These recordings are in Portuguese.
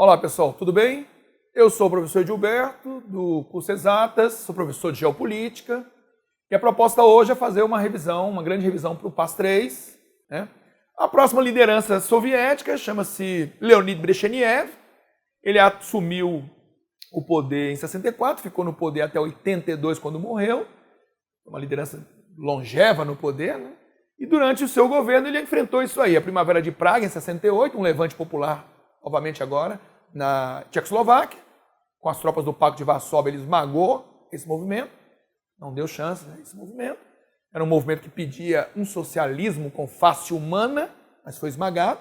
Olá pessoal, tudo bem? Eu sou o professor Gilberto, do curso Exatas, sou professor de Geopolítica, e a proposta hoje é fazer uma revisão, uma grande revisão para o PAS 3. Né? A próxima liderança soviética chama-se Leonid Brezhnev, ele assumiu o poder em 64, ficou no poder até 82 quando morreu, uma liderança longeva no poder, né? E durante o seu governo ele enfrentou isso aí, a Primavera de Praga em 68, um levante popular, novamente agora, na Tchecoslováquia, com as tropas do Pacto de Varsóvia, ele esmagou esse movimento, não deu chance a esse movimento, era um movimento que pedia um socialismo com face humana, mas foi esmagado.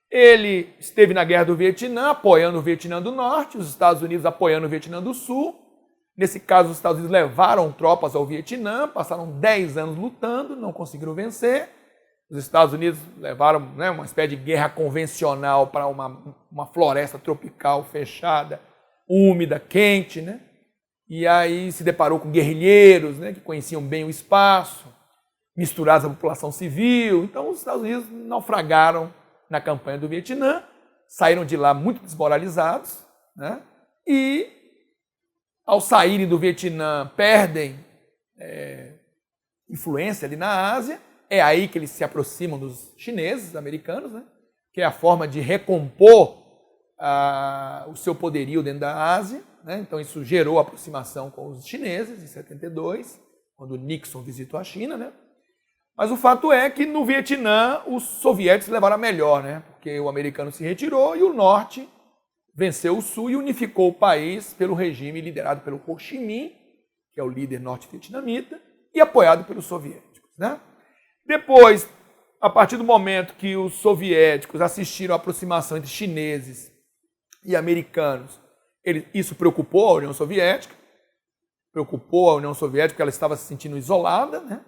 Ele esteve na Guerra do Vietnã, apoiando o Vietnã do Norte, os Estados Unidos apoiando o Vietnã do Sul. Nesse caso, os Estados Unidos levaram tropas ao Vietnã, passaram 10 anos lutando, não conseguiram vencer. Os Estados Unidos levaram uma espécie de guerra convencional para uma floresta tropical fechada, úmida, quente, né? E aí se deparou com guerrilheiros, né, que conheciam bem o espaço, misturados à população civil. Então, os Estados Unidos naufragaram na campanha do Vietnã, saíram de lá muito desmoralizados, né? E, ao saírem do Vietnã, perdem influência ali na Ásia. É aí que eles se aproximam dos chineses, americanos, né? Que é a forma de recompor o seu poderio dentro da Ásia. Né? Então, isso gerou aproximação com os chineses em 72, quando Nixon visitou a China, né? Mas o fato é que no Vietnã os soviéticos levaram a melhor, né? Porque o americano se retirou e o norte venceu o sul e unificou o país pelo regime liderado pelo Ho Chi Minh, que é o líder norte-vietnamita, e apoiado pelos soviéticos. Né? Depois, a partir do momento que os soviéticos assistiram à aproximação entre chineses e americanos, isso preocupou a União Soviética, porque ela estava se sentindo isolada, né?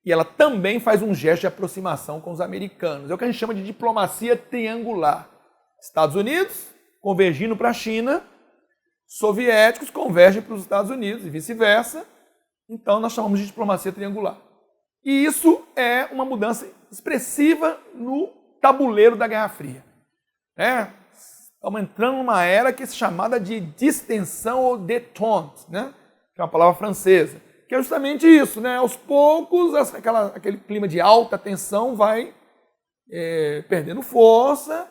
E ela também faz um gesto de aproximação com os americanos. É o que a gente chama de diplomacia triangular. Estados Unidos convergindo para a China, soviéticos convergem para os Estados Unidos e vice-versa. Então, nós chamamos de diplomacia triangular. E isso é uma mudança expressiva no tabuleiro da Guerra Fria. Estamos entrando numa era que é chamada de distensão ou détente, né? Que é uma palavra francesa. Que é justamente isso, né? Aos poucos, aquele clima de alta tensão vai perdendo força,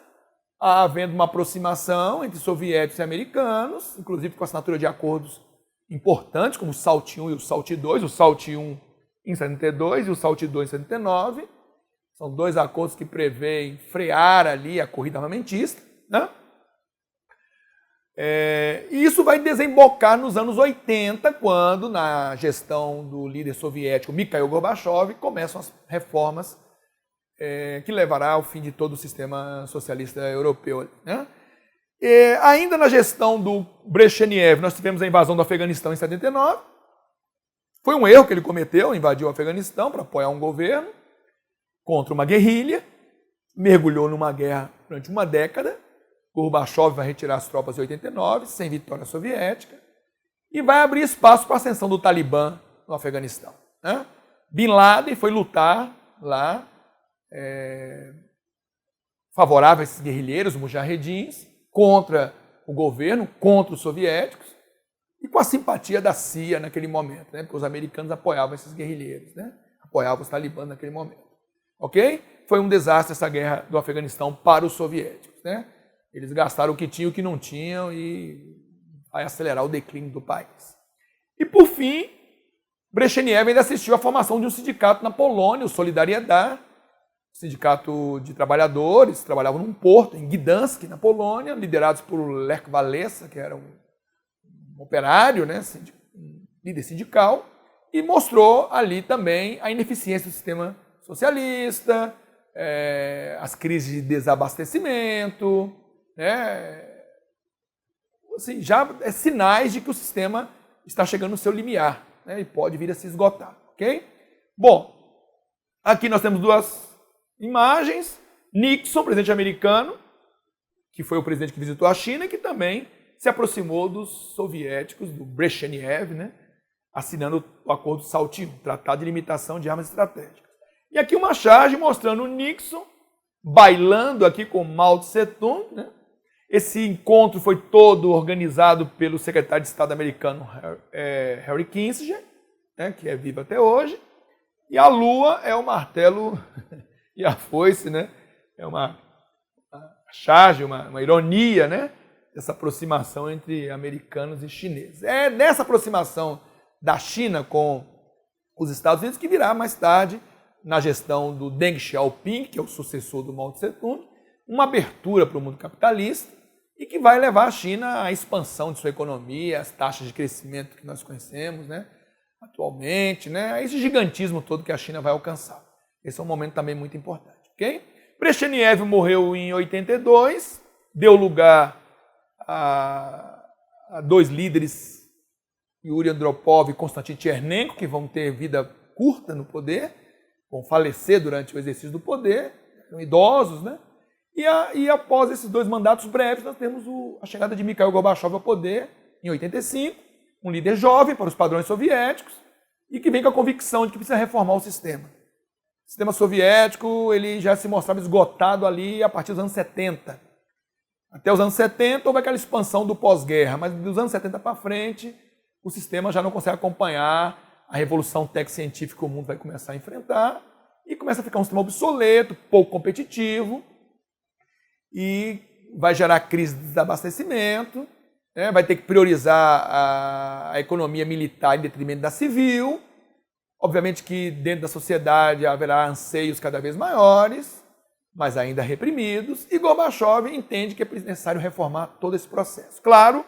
havendo uma aproximação entre soviéticos e americanos, inclusive com a assinatura de acordos importantes, como o SALT I e o SALT II, o SALT I em 72 e o SALT II em 79. São dois acordos que prevêem frear ali a corrida armamentista, né? E isso vai desembocar nos anos 80, quando, na gestão do líder soviético Mikhail Gorbachev, começam as reformas que levará ao fim de todo o sistema socialista europeu. Né? Ainda na gestão do Brezhnev, nós tivemos a invasão do Afeganistão em 79. Foi um erro que ele cometeu, invadiu o Afeganistão para apoiar um governo contra uma guerrilha, mergulhou numa guerra durante uma década. Gorbachev vai retirar as tropas em 89, sem vitória soviética, e vai abrir espaço para a ascensão do Talibã no Afeganistão. Né? Bin Laden foi lutar lá, favorável a esses guerrilheiros, mujahedins, contra o governo, contra os soviéticos, e com a simpatia da CIA naquele momento, né? Porque os americanos apoiavam esses guerrilheiros, né? Apoiavam os talibãs naquele momento. Ok? Foi um desastre essa guerra do Afeganistão para os soviéticos, né? Eles gastaram o que tinham e o que não tinham e vai acelerar o declínio do país. E, por fim, Brezhnev ainda assistiu à formação de um sindicato na Polônia, o Solidariedade, sindicato de trabalhadores, trabalhavam num porto, em Gdansk, na Polônia, liderados por Lech Walesa, que era um operário, né, um líder sindical, e mostrou ali também a ineficiência do sistema socialista, as crises de desabastecimento, assim, já é sinais de que o sistema está chegando no seu limiar, né, e pode vir a se esgotar, ok? Bom, aqui nós temos duas imagens. Nixon, presidente americano, que foi o presidente que visitou a China, que também se aproximou dos soviéticos, do Brezhnev, né, assinando o acordo SALT I, Tratado de Limitação de Armas Estratégicas. E aqui uma charge mostrando o Nixon bailando aqui com Mao Tse Tung, né? Esse encontro foi todo organizado pelo secretário de Estado americano Henry Kissinger, né, que é vivo até hoje, e a Lua é o martelo e a foice, né? É uma charge, uma ironia, né? Dessa aproximação entre americanos e chineses. É nessa aproximação da China com os Estados Unidos que virá mais tarde, na gestão do Deng Xiaoping, que é o sucessor do Mao Tse-tung, uma abertura para o mundo capitalista e que vai levar a China à expansão de sua economia, às taxas de crescimento que nós conhecemos, né, atualmente, né, a esse gigantismo todo que a China vai alcançar. Esse é um momento também muito importante, ok? Brezhnev morreu em 82, deu lugar a dois líderes, Yuri Andropov e Konstantin Chernenko, que vão ter vida curta no poder, vão falecer durante o exercício do poder, são idosos, né? E após esses dois mandatos breves, nós temos a chegada de Mikhail Gorbachev ao poder, em 85, um líder jovem para os padrões soviéticos, e que vem com a convicção de que precisa reformar o sistema. O sistema soviético ele já se mostrava esgotado ali a partir dos anos 70. Até os anos 70 houve aquela expansão do pós-guerra, mas dos anos 70 para frente, o sistema já não consegue acompanhar a revolução técnico-científica que o mundo vai começar a enfrentar, e começa a ficar um sistema obsoleto, pouco competitivo, e vai gerar crise de desabastecimento, né? Vai ter que priorizar a economia militar em detrimento da civil. Obviamente que dentro da sociedade haverá anseios cada vez maiores, mas ainda reprimidos, e Gorbachev entende que é necessário reformar todo esse processo. Claro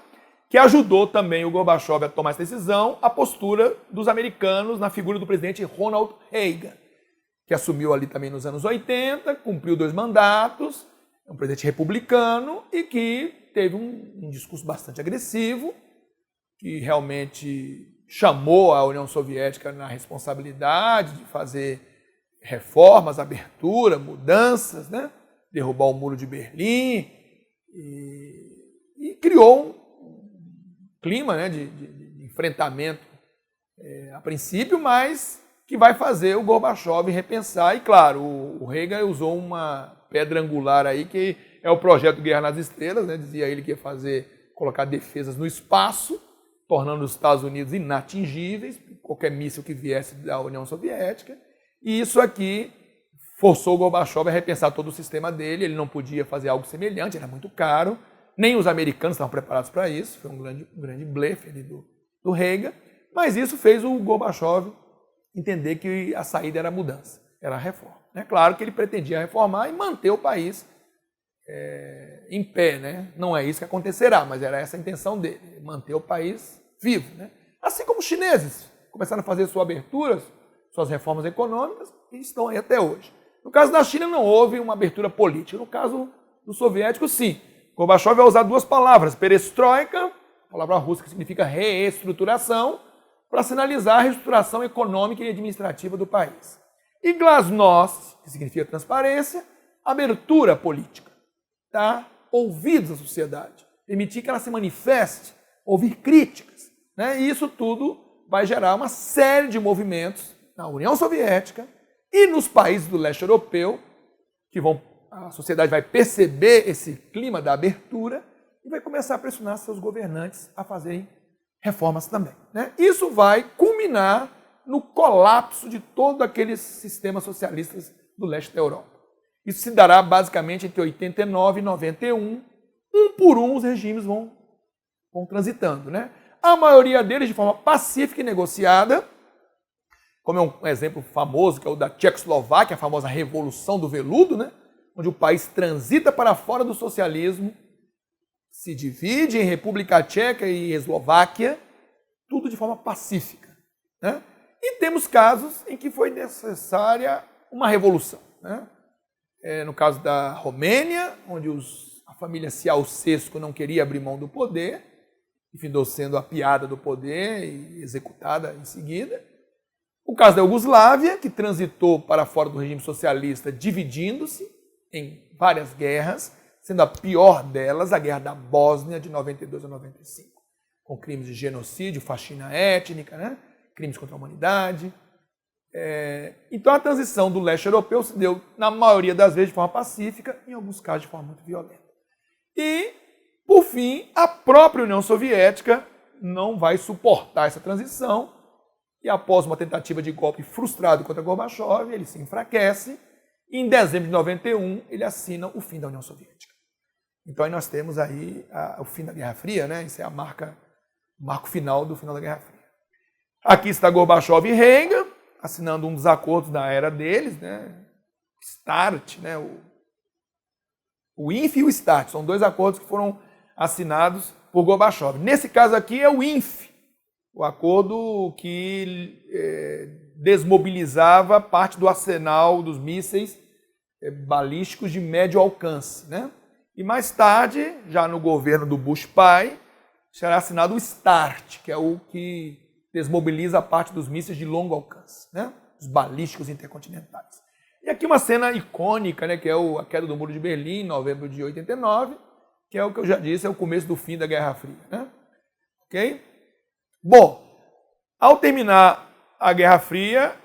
que ajudou também o Gorbachev a tomar essa decisão a postura dos americanos na figura do presidente Ronald Reagan, que assumiu ali também nos anos 80, cumpriu 2 mandatos, é um presidente republicano e que teve um discurso bastante agressivo, que realmente chamou a União Soviética na responsabilidade de fazer reformas, abertura, mudanças, né? Derrubar o Muro de Berlim e criou um clima, né, de enfrentamento a princípio, mas que vai fazer o Gorbachev repensar. E claro, o Reagan usou uma pedra angular aí, que é o projeto Guerra nas Estrelas, né? Dizia ele que ia colocar defesas no espaço, tornando os Estados Unidos inatingíveis, qualquer míssil que viesse da União Soviética. E isso aqui forçou o Gorbachev a repensar todo o sistema dele. Ele não podia fazer algo semelhante, era muito caro. Nem os americanos estavam preparados para isso. Foi um grande blefe ali do Reagan. Mas isso fez o Gorbachev entender que a saída era a mudança, era a reforma. É claro que ele pretendia reformar e manter o país em pé, né? Não é isso que acontecerá, mas era essa a intenção dele, manter o país vivo, né? Assim como os chineses começaram a fazer suas aberturas, suas reformas econômicas e estão aí até hoje. No caso da China não houve uma abertura política, no caso dos soviéticos sim. Gorbachev vai usar 2 palavras, perestroika, palavra russa que significa reestruturação, para sinalizar a reestruturação econômica e administrativa do país. E glasnost, que significa transparência, abertura política, tá? Ouvidos à sociedade, permitir que ela se manifeste, ouvir críticas, né? E isso tudo vai gerar uma série de movimentos na União Soviética e nos países do leste europeu, que a sociedade vai perceber esse clima da abertura e vai começar a pressionar seus governantes a fazerem reformas também, né? Isso vai culminar no colapso de todos aqueles sistemas socialistas do leste da Europa. Isso se dará basicamente entre 89 e 91. Um por um os regimes vão transitando, né? A maioria deles de forma pacífica e negociada, como é um exemplo famoso, que é o da Tchecoslováquia, a famosa Revolução do Veludo, né? Onde o país transita para fora do socialismo, se divide em República Tcheca e Eslováquia, tudo de forma pacífica, né? E temos casos em que foi necessária uma revolução, né? No caso da Romênia, onde a família Ceausescu não queria abrir mão do poder, e findou sendo apiada do poder e executada em seguida. O caso da Iugoslávia, que transitou para fora do regime socialista, dividindo-se em várias guerras, sendo a pior delas a Guerra da Bósnia, de 92 a 95, com crimes de genocídio, faxina étnica, né? Crimes contra a humanidade. Então a transição do leste europeu se deu, na maioria das vezes, de forma pacífica, em alguns casos de forma muito violenta. E fim, a própria União Soviética não vai suportar essa transição e após uma tentativa de golpe frustrado contra Gorbachev, ele se enfraquece e em dezembro de 91 ele assina o fim da União Soviética. Então aí nós temos aí o fim da Guerra Fria, né? Isso é o marco final do final da Guerra Fria. Aqui está Gorbachev e Reagan, assinando um dos acordos da era deles, né? START, né? O INF e o START, são dois acordos que foram assinados por Gorbachev. Nesse caso aqui é o INF, o acordo que desmobilizava parte do arsenal dos mísseis balísticos de médio alcance, né? E mais tarde, já no governo do Bush pai, será assinado o START, que é o que desmobiliza a parte dos mísseis de longo alcance, né? Os balísticos intercontinentais. E aqui uma cena icônica, né? Que é a queda do Muro de Berlim, em novembro de 89, que é o que eu já disse, é o começo do fim da Guerra Fria, né? Ok? Bom, ao terminar a Guerra Fria,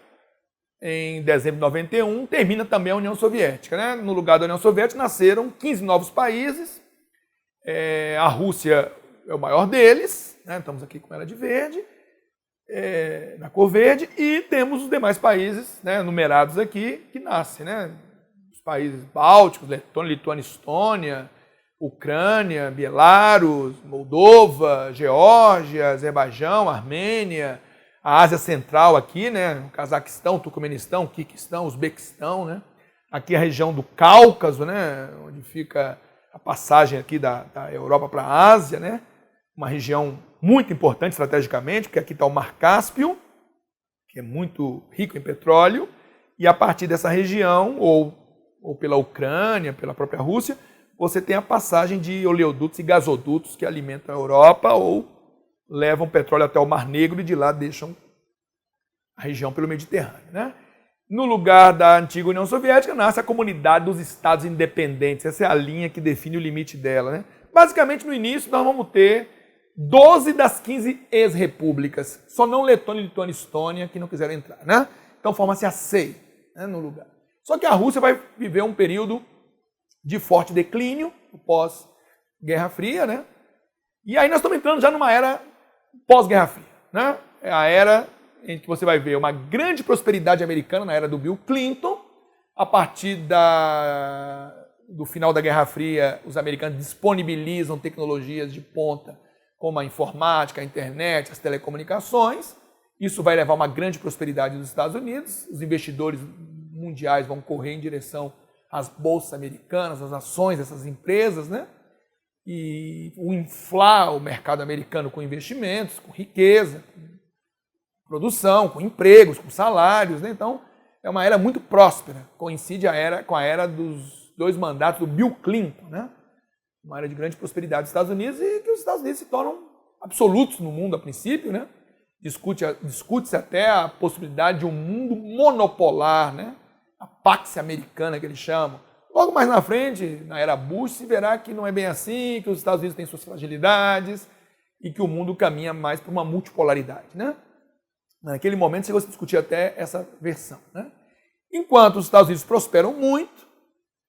em dezembro de 91, termina também a União Soviética, né? No lugar da União Soviética nasceram 15 novos países, a Rússia é o maior deles, né? Estamos aqui com ela de verde, na cor verde, e temos os demais países, né, numerados aqui, que nascem, né? Os países bálticos, Letônia, Lituânia, Estônia, Ucrânia, Belarus, Moldova, Geórgia, Azerbaijão, Armênia, a Ásia Central aqui, né? O Cazaquistão, Turcomenistão, Quirguistão, Uzbequistão, né? Aqui a região do Cáucaso, né? Onde fica a passagem aqui da Europa para a Ásia, né? Uma região muito importante estrategicamente, porque aqui está o Mar Cáspio, que é muito rico em petróleo, e a partir dessa região, ou pela Ucrânia, pela própria Rússia, você tem a passagem de oleodutos e gasodutos que alimentam a Europa ou levam petróleo até o Mar Negro e de lá deixam a região pelo Mediterrâneo, né? No lugar da antiga União Soviética nasce a Comunidade dos Estados Independentes. Essa é a linha que define o limite dela, né? Basicamente, no início, nós vamos ter 12 das 15 ex-repúblicas. Só não Letônia, Lituânia e Estônia que não quiseram entrar, né? Então forma-se a CEI, né, no lugar. Só que a Rússia vai viver um período de forte declínio, pós-Guerra Fria, né? E aí nós estamos entrando já numa era pós-Guerra Fria, né? É a era em que você vai ver uma grande prosperidade americana na era do Bill Clinton. A partir do final da Guerra Fria, os americanos disponibilizam tecnologias de ponta, como a informática, a internet, as telecomunicações. Isso vai levar a uma grande prosperidade dos Estados Unidos. Os investidores mundiais vão correr em direção às bolsas americanas, às ações dessas empresas, né? E inflar o mercado americano com investimentos, com riqueza, com produção, com empregos, com salários, né? Então, é uma era muito próspera. Coincide com a era dos 2 mandatos do Bill Clinton, né? Uma era de grande prosperidade dos Estados Unidos e que os Estados Unidos se tornam absolutos no mundo a princípio, né? Discute-se até a possibilidade de um mundo monopolar, né? A Pax Americana que eles chamam. Logo mais na frente, na era Bush, se verá que não é bem assim, que os Estados Unidos têm suas fragilidades e que o mundo caminha mais para uma multipolaridade, né? Naquele momento chegou a se discutir até essa versão, né? Enquanto os Estados Unidos prosperam muito,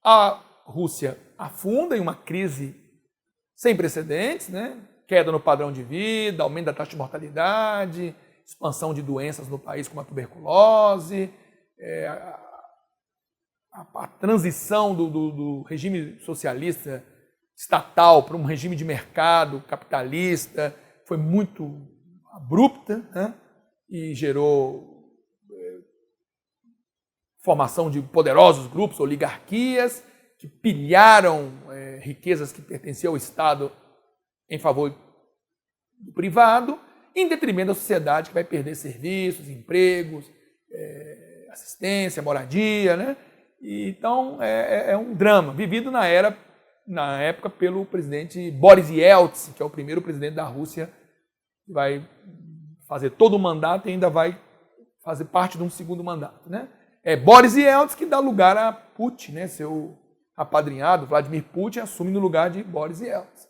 a Rússia afunda em uma crise sem precedentes, né? Queda no padrão de vida, aumento da taxa de mortalidade, expansão de doenças no país como a tuberculose, a transição do regime socialista estatal para um regime de mercado capitalista foi muito abrupta, né? E gerou formação de poderosos grupos, oligarquias, que pilharam riquezas que pertenciam ao Estado em favor do privado, em detrimento da sociedade que vai perder serviços, empregos, assistência, moradia, né? E, então é um drama vivido na época pelo presidente Boris Yeltsin, que é o primeiro presidente da Rússia, que vai fazer todo o mandato e ainda vai fazer parte de um segundo mandato, né? É Boris Yeltsin que dá lugar a Putin, né? Seu apadrinhado, Vladimir Putin, assume no lugar de Boris Yeltsin,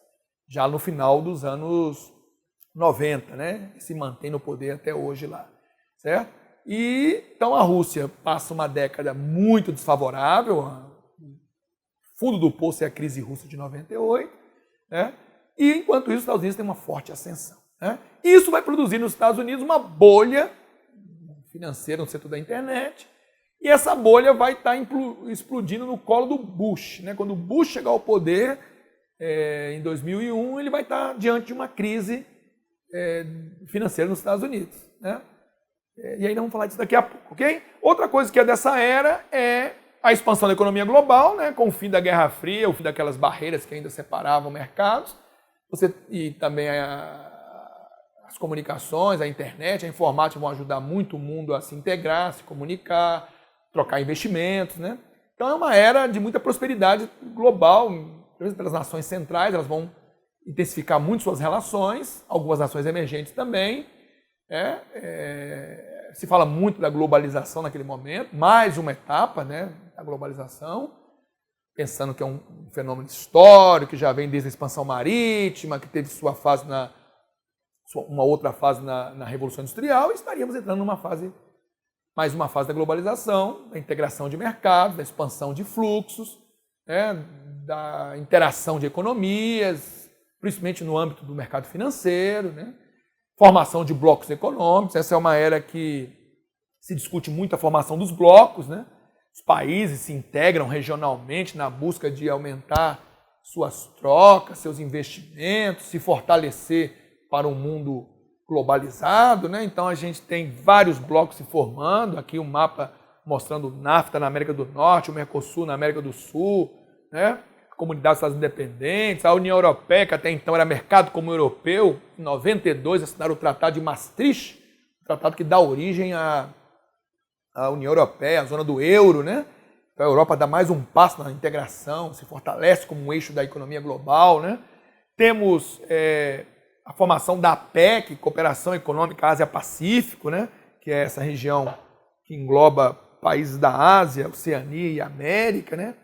já no final dos anos 90, né? E se mantém no poder até hoje lá, certo? E então a Rússia passa uma década muito desfavorável, o fundo do poço é a crise russa de 98, né? E, enquanto isso, os Estados Unidos têm uma forte ascensão, né? Isso vai produzir nos Estados Unidos uma bolha financeira no setor da internet, e essa bolha vai estar explodindo no colo do Bush, né? Quando o Bush chegar ao poder, em 2001, ele vai estar diante de uma crise financeira nos Estados Unidos, né? E aí nós vamos falar disso daqui a pouco, ok? Outra coisa que é dessa era é a expansão da economia global, né? Com o fim da Guerra Fria, o fim daquelas barreiras que ainda separavam mercados, e também as comunicações, a internet, a informática vão ajudar muito o mundo a se integrar, se comunicar, trocar investimentos, né? Então é uma era de muita prosperidade global, pelas nações centrais, elas vão intensificar muito suas relações, algumas nações emergentes também. Se fala muito da globalização naquele momento, mais uma etapa, né, da globalização, pensando que é um fenômeno histórico, que já vem desde a expansão marítima, que teve sua fase uma outra fase na Revolução Industrial, e estaríamos entrando mais uma fase da globalização, da integração de mercados, da expansão de fluxos, né, da interação de economias, principalmente no âmbito do mercado financeiro, né, formação de blocos econômicos. Essa é uma era que se discute muito a formação dos blocos, né? Os países se integram regionalmente na busca de aumentar suas trocas, seus investimentos, se fortalecer para um mundo globalizado, né? Então a gente tem vários blocos se formando, aqui um mapa mostrando o NAFTA na América do Norte, o Mercosul na América do Sul, né? A Comunidade dos Estados Independentes, a União Europeia, que até então era mercado comum europeu, em 92 assinaram o Tratado de Maastricht, o tratado que dá origem à União Europeia, à zona do euro, né? Então a Europa dá mais um passo na integração, se fortalece como um eixo da economia global, né? Temos a formação da APEC, Cooperação Econômica Ásia-Pacífico, né? Que é essa região que engloba países da Ásia, Oceania e América, né?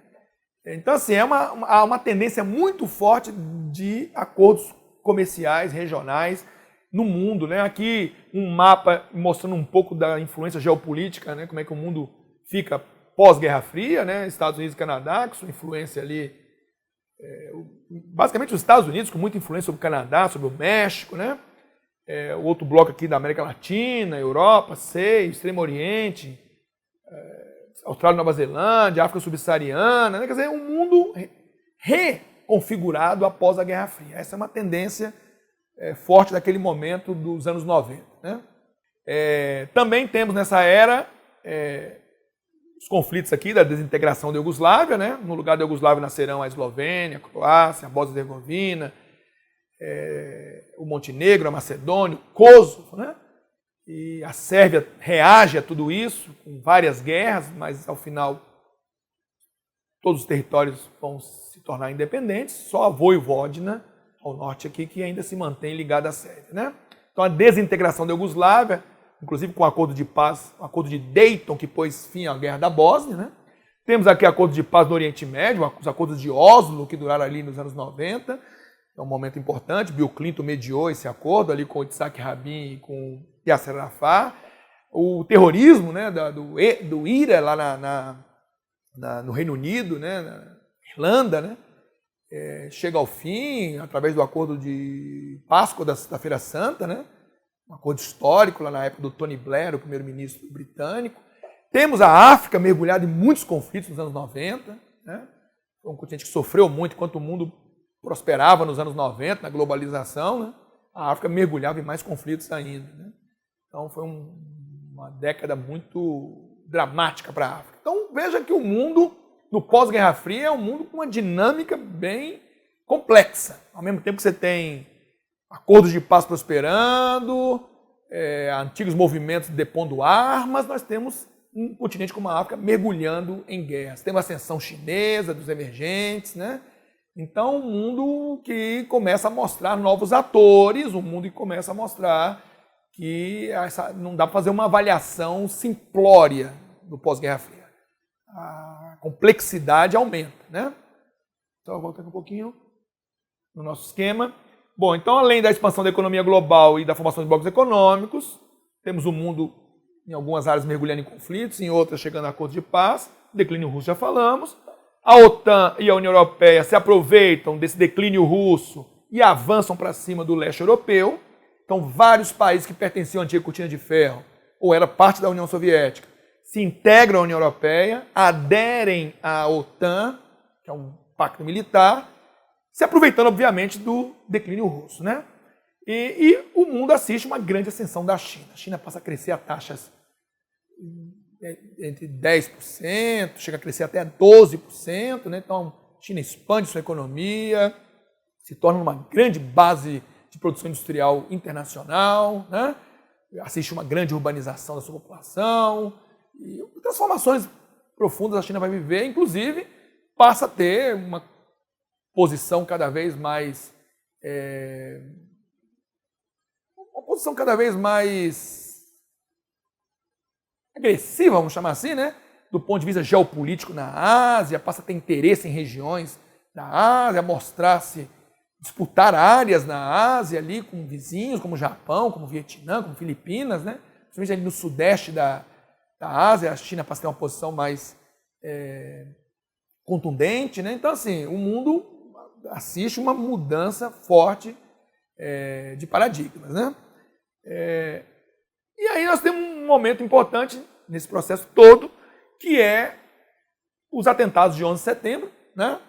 Então, assim, há uma tendência muito forte de acordos comerciais regionais no mundo, né? Aqui um mapa mostrando um pouco da influência geopolítica, né? Como é que o mundo fica pós-Guerra Fria, né? Estados Unidos e Canadá, com sua influência ali, basicamente os Estados Unidos com muita influência sobre o Canadá, sobre o México, né? O outro bloco aqui da América Latina, Europa, Extremo Oriente, Austrália e Nova Zelândia, África Subsaariana, né? Quer dizer, um mundo reconfigurado após a Guerra Fria. Essa é uma tendência forte daquele momento dos anos 90. Né? Também temos nessa era os conflitos aqui da desintegração da Iugoslávia, né? No lugar da Iugoslávia nascerão a Eslovênia, a Croácia, a Bósnia-Herzegovina, o Montenegro, a Macedônia, o Kosovo, né? E a Sérvia reage a tudo isso, com várias guerras, mas ao final todos os territórios vão se tornar independentes, só a Voivodina, ao norte aqui, que ainda se mantém ligada à Sérvia, né? Então a desintegração da Iugoslávia, inclusive com o acordo de paz, o acordo de Dayton, que pôs fim à Guerra da Bósnia, né? Temos aqui acordo de paz no Oriente Médio, os acordos de Oslo, que duraram ali nos anos 90, é um momento importante. Bill Clinton mediou esse acordo ali com o Yitzhak Rabin e com Yasser Arafat. O terrorismo, né, do IRA lá no Reino Unido, né, na Irlanda, né, chega ao fim através do acordo de Páscoa da Feira Santa, né, um acordo histórico lá na época do Tony Blair, o primeiro-ministro britânico. Temos a África mergulhada em muitos conflitos nos anos 90, né, foi um continente que sofreu muito enquanto o mundo prosperava nos anos 90, na globalização, né, a África mergulhava em mais conflitos ainda, né. Então foi uma década muito dramática para a África. Então veja que o mundo, no pós-Guerra Fria, é um mundo com uma dinâmica bem complexa. Ao mesmo tempo que você tem acordos de paz prosperando, antigos movimentos depondo armas, nós temos um continente como a África mergulhando em guerras. Temos a ascensão chinesa, dos emergentes, né? Então um mundo que começa a mostrar novos atores, um mundo que começa a mostrar que não dá para fazer uma avaliação simplória do pós-Guerra Fria. A complexidade aumenta, né? Então, voltando um pouquinho no nosso esquema. Bom, então, além da expansão da economia global e da formação de blocos econômicos, temos o mundo, em algumas áreas, mergulhando em conflitos, em outras, chegando a acordos de paz. Declínio russo, já falamos. A OTAN e a União Europeia se aproveitam desse declínio russo e avançam para cima do leste europeu. Então, vários países que pertenciam à antiga cortina de ferro, ou era parte da União Soviética, se integram à União Europeia, aderem à OTAN, que é um pacto militar, se aproveitando, obviamente, do declínio russo, né? E o mundo assiste uma grande ascensão da China. A China passa a crescer a taxas entre 10%, chega a crescer até 12%, né? Então, a China expande sua economia, se torna uma grande base de produção industrial internacional, né? Assiste uma grande urbanização da sua população, e transformações profundas a China vai viver, inclusive passa a ter uma posição cada vez mais agressiva, vamos chamar assim, né? Do ponto de vista geopolítico na Ásia, passa a ter interesse em regiões da Ásia, mostrar-se, disputar áreas na Ásia ali com vizinhos como Japão, como Vietnã, como Filipinas, né? Principalmente ali no sudeste da Ásia, a China passa a ter uma posição mais contundente, né? Então, assim, o mundo assiste uma mudança forte de paradigmas, né? E aí nós temos um momento importante nesse processo todo, que é os atentados de 11 de setembro, né?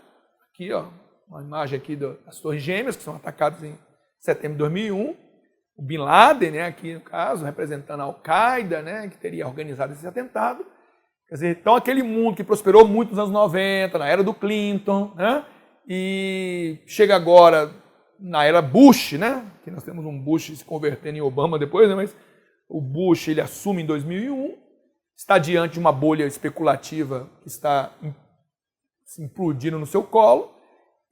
Aqui, ó, uma imagem aqui das Torres Gêmeas, que são atacadas em setembro de 2001. O Bin Laden, né, aqui no caso, representando a Al-Qaeda, né, que teria organizado esse atentado. Quer dizer, então aquele mundo que prosperou muito nos anos 90, na era do Clinton, né, e chega agora na era Bush, né, que nós temos um Bush se convertendo em Obama depois, né, mas o Bush ele assume em 2001, está diante de uma bolha especulativa que está se implodindo no seu colo,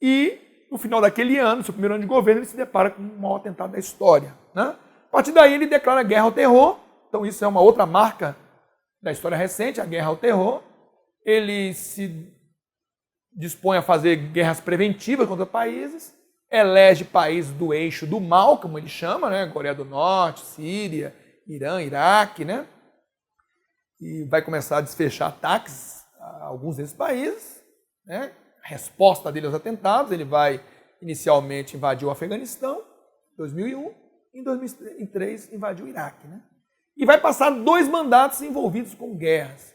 e no final daquele ano, seu primeiro ano de governo, ele se depara com o maior atentado da história, né? A partir daí ele declara guerra ao terror, então isso é uma outra marca da história recente, a guerra ao terror. Ele se dispõe a fazer guerras preventivas contra países, elege países do eixo do mal, como ele chama, né? Coreia do Norte, Síria, Irã, Iraque, né? E vai começar a desfechar ataques a alguns desses países, né? A resposta dele aos atentados, ele vai inicialmente invadir o Afeganistão, em 2001, em 2003 invadiu o Iraque, né? E vai passar 2 mandatos envolvidos com guerras,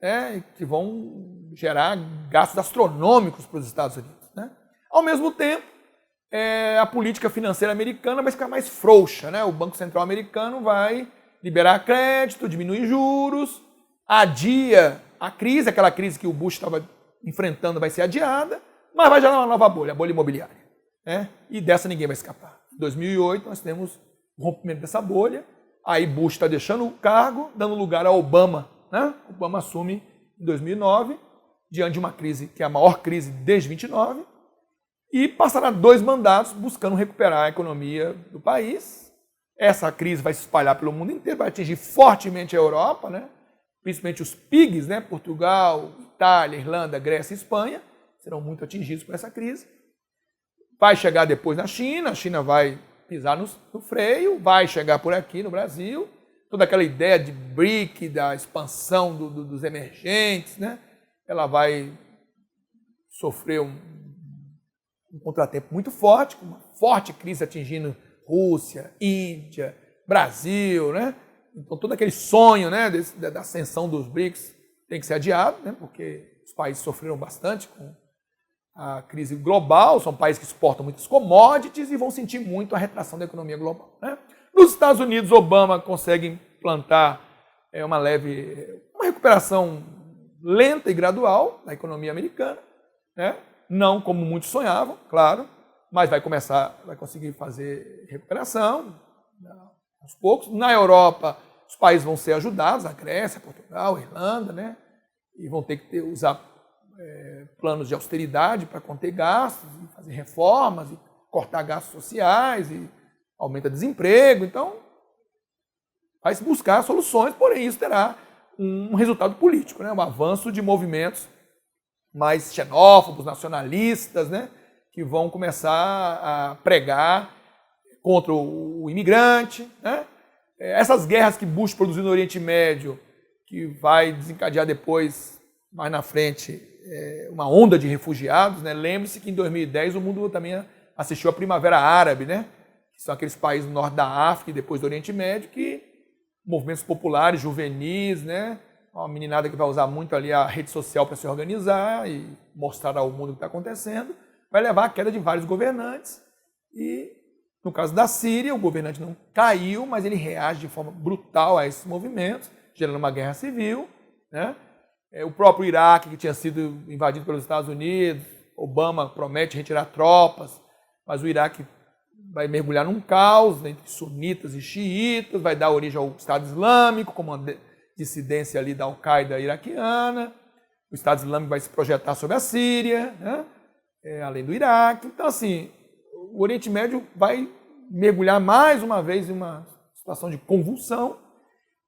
né? Que vão gerar gastos astronômicos para os Estados Unidos, né? Ao mesmo tempo, a política financeira americana vai ficar mais frouxa, né? O Banco Central americano vai liberar crédito, diminuir juros, adia a crise, aquela crise que o Bush estava enfrentando vai ser adiada, mas vai gerar uma nova bolha, a bolha imobiliária, né? E dessa ninguém vai escapar. Em 2008 nós temos o rompimento dessa bolha, aí Bush está deixando o cargo, dando lugar a Obama, né? Obama assume em 2009, diante de uma crise que é a maior crise desde 29, e passará 2 mandatos buscando recuperar a economia do país. Essa crise vai se espalhar pelo mundo inteiro, vai atingir fortemente a Europa, né? Principalmente os PIGs, né? Portugal, Itália, Irlanda, Grécia e Espanha, serão muito atingidos por essa crise. Vai chegar depois na China, a China vai pisar no freio, vai chegar por aqui no Brasil, toda aquela ideia de BRIC, da expansão dos emergentes, né? Ela vai sofrer um contratempo muito forte, com uma forte crise atingindo Rússia, Índia, Brasil, né? Então todo aquele sonho, né, da ascensão dos BRICS tem que ser adiado, né, porque os países sofreram bastante com a crise global, são países que exportam muitas commodities e vão sentir muito a retração da economia global, né? Nos Estados Unidos, Obama consegue implantar uma recuperação lenta e gradual da economia americana, né? Não como muitos sonhavam, claro, mas vai conseguir fazer recuperação aos poucos. Na Europa, os países vão ser ajudados, a Grécia, Portugal, Irlanda, né? E vão ter que usar planos de austeridade para conter gastos, e fazer reformas, e cortar gastos sociais, e aumenta desemprego. Então, vai se buscar soluções, porém isso terá um resultado político, né? Um avanço de movimentos mais xenófobos, nacionalistas, né? Que vão começar a pregar contra o imigrante, né? Essas guerras que Bush produziu no Oriente Médio, que vai desencadear depois, mais na frente, uma onda de refugiados, né? Lembre-se que em 2010 o mundo também assistiu a Primavera Árabe, né? Que são aqueles países do norte da África e depois do Oriente Médio, que movimentos populares, juvenis, né? Uma meninada que vai usar muito ali a rede social para se organizar e mostrar ao mundo o que está acontecendo, vai levar à queda de vários governantes. E, no caso da Síria, o governante não caiu, mas ele reage de forma brutal a esses movimentos, gerando uma guerra civil, né? O próprio Iraque, que tinha sido invadido pelos Estados Unidos, Obama promete retirar tropas, mas o Iraque vai mergulhar num caos entre sunitas e xiitas, vai dar origem ao Estado Islâmico, como uma dissidência ali da Al-Qaeda iraquiana. O Estado Islâmico vai se projetar sobre a Síria, né? Além do Iraque. Então, assim, o Oriente Médio vai mergulhar mais uma vez em uma situação de convulsão,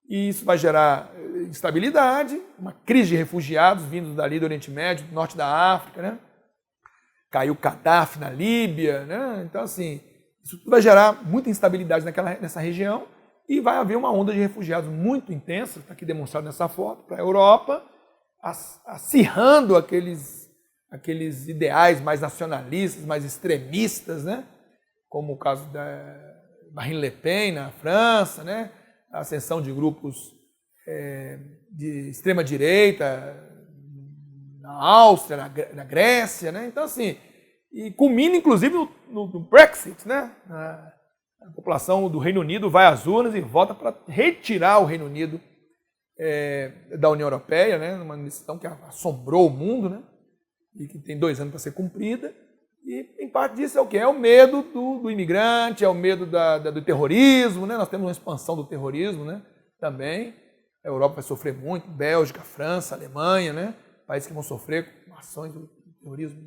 e isso vai gerar instabilidade, uma crise de refugiados vindos dali do Oriente Médio, do norte da África, né? Caiu Gaddafi na Líbia, né? Então, assim, isso tudo vai gerar muita instabilidade nessa região e vai haver uma onda de refugiados muito intensa, está aqui demonstrado nessa foto, para a Europa, acirrando aqueles ideais mais nacionalistas, mais extremistas, né? Como o caso da Marine Le Pen na França, né? A ascensão de grupos de extrema-direita na Áustria, na Grécia, né? Então, assim, e culmina, inclusive, no Brexit, né? A população do Reino Unido vai às urnas e vota para retirar o Reino Unido da União Europeia, né? Uma decisão que assombrou o mundo, né? E que tem 2 anos para ser cumprida. E, em parte disso, é o quê? É o medo do imigrante, é o medo do terrorismo, né? Nós temos uma expansão do terrorismo, né? Também. A Europa vai sofrer muito, Bélgica, França, Alemanha, né? Países que vão sofrer com ações do terrorismo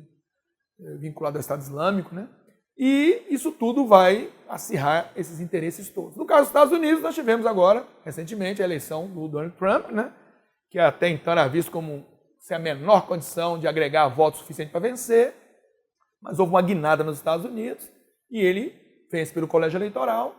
vinculado ao Estado Islâmico, né? E isso tudo vai acirrar esses interesses todos. No caso dos Estados Unidos, nós tivemos agora, recentemente, a eleição do Donald Trump, né? Que até então era visto como sem a menor condição de agregar votos suficientes para vencer, mas houve uma guinada nos Estados Unidos e ele vence pelo colégio eleitoral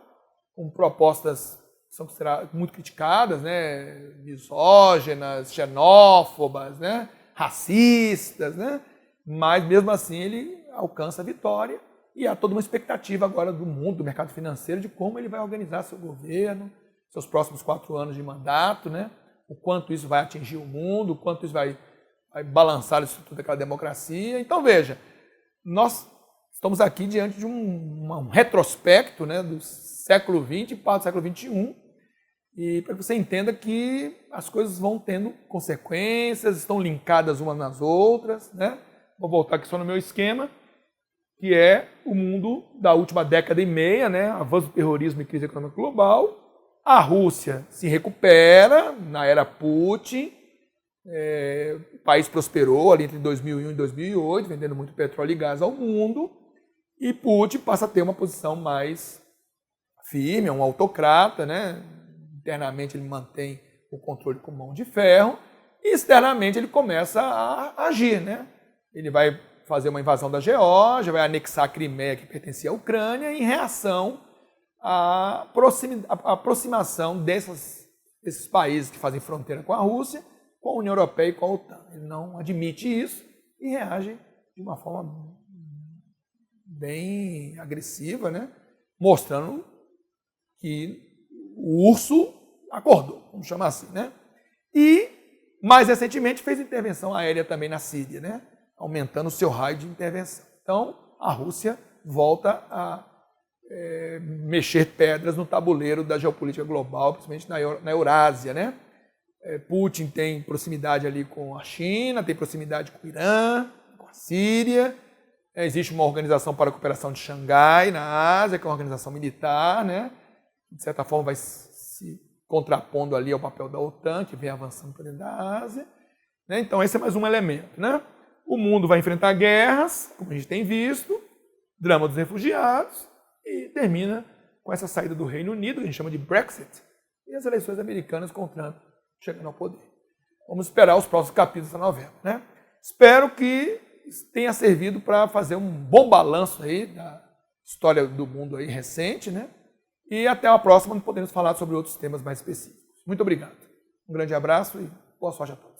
com propostas que são muito criticadas, né? Misóginas, xenófobas, né? Racistas, né? Mas mesmo assim ele alcança a vitória e há toda uma expectativa agora do mundo, do mercado financeiro, de como ele vai organizar seu governo, seus próximos 4 anos de mandato, né? O quanto isso vai atingir o mundo, o quanto isso vai balançar a estrutura daquela democracia. Então veja, nós estamos aqui diante de um retrospecto, né, do século XX e para o século XXI, e para que você entenda que as coisas vão tendo consequências, estão linkadas umas nas outras, né? Vou voltar aqui só no meu esquema, que é o mundo da última década e meia, né? Avanço do terrorismo e crise econômica global. A Rússia se recupera na era Putin, o país prosperou ali entre 2001 e 2008, vendendo muito petróleo e gás ao mundo, e Putin passa a ter uma posição mais firme, é um autocrata, né? Internamente ele mantém o controle com mão de ferro, e externamente ele começa a agir, né? Ele vai fazer uma invasão da Geórgia, vai anexar a Crimeia, que pertencia à Ucrânia, em reação à aproximação desses países que fazem fronteira com a Rússia, com a União Europeia e com a OTAN. Ele não admite isso e reage de uma forma bem agressiva, né? Mostrando que o urso acordou, vamos chamar assim, né? E, mais recentemente, fez intervenção aérea também na Síria, né? Aumentando o seu raio de intervenção. Então, a Rússia volta a mexer pedras no tabuleiro da geopolítica global, principalmente na Eurásia, né? Putin tem proximidade ali com a China, tem proximidade com o Irã, com a Síria. Existe uma organização para a cooperação de Xangai, na Ásia, que é uma organização militar, né? De certa forma vai se contrapondo ali ao papel da OTAN, que vem avançando para dentro da Ásia. Né? Então esse é mais um elemento, né? O mundo vai enfrentar guerras, como a gente tem visto, drama dos refugiados, e termina com essa saída do Reino Unido, que a gente chama de Brexit, e as eleições americanas com Trump chegando ao poder. Vamos esperar os próximos capítulos da novela, né? Espero que tenha servido para fazer um bom balanço aí da história do mundo aí recente, né? E até a próxima, onde podemos falar sobre outros temas mais específicos. Muito obrigado. Um grande abraço e boa sorte a todos.